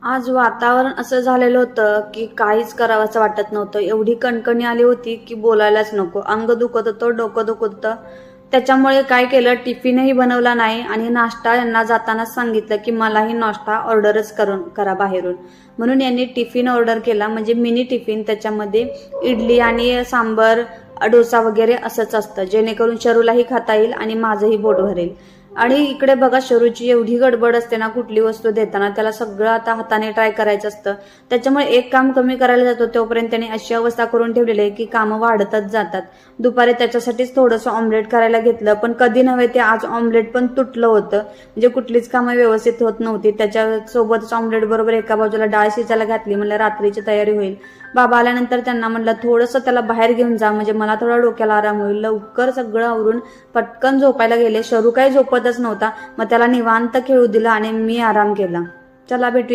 आज वातावरण असं झालेलं होतं की काहीच करावंसं वाटत नव्हतं. एवढी कणकणी आली होती की बोलायलाच नको. अंग दुखत होतं, डोकं दुखत होतं. त्याच्यामुळे काय केलं, टिफिनही बनवला नाही आणि नाश्ता यांना जातानाच सांगितलं की मलाही नाश्ता ऑर्डरच करा बाहेरून. म्हणून यांनी टिफिन ऑर्डर केला, म्हणजे मिनी टिफिन. त्याच्यामध्ये इडली आणि सांबर, डोसा वगैरे असंच असतं, जेणेकरून शरूलाही खाता येईल आणि माझंही पोट भरेल. आणि इकडे बघा, शरूची एवढी गडबड असते ना कुठली वस्तू देताना, त्याला सगळं आता हाताने ट्राय करायचं असतं. त्याच्यामुळे एक काम कमी करायला जातो तोपर्यंत त्याने अशी अवस्था करून ठेवलेली आहे की कामं वाढतच जातात. दुपारी त्याच्यासाठीच थोडंसं ऑमलेट करायला घेतलं, पण कधी नव्हे ते आज ऑमलेट पण तुटलं होतं. म्हणजे कुठलीच कामं व्यवस्थित होत नव्हती. त्याच्यासोबतच ऑमलेट बरोबर एका बाजूला डाळ शिजायला घातली, म्हणलं रात्रीची तयारी होईल. बाबा आल्यानंतर त्यांना म्हणलं थोडंसं त्याला बाहेर घेऊन जा, म्हणजे मला थोडा डोक्याला आराम होईल. लवकर सगळं आवरून पटकन झोपायला गेले. शरू काही झोपतच नव्हता, मग त्याला निवांत खेळू दिलं आणि मी आराम केला. चला भेटूया.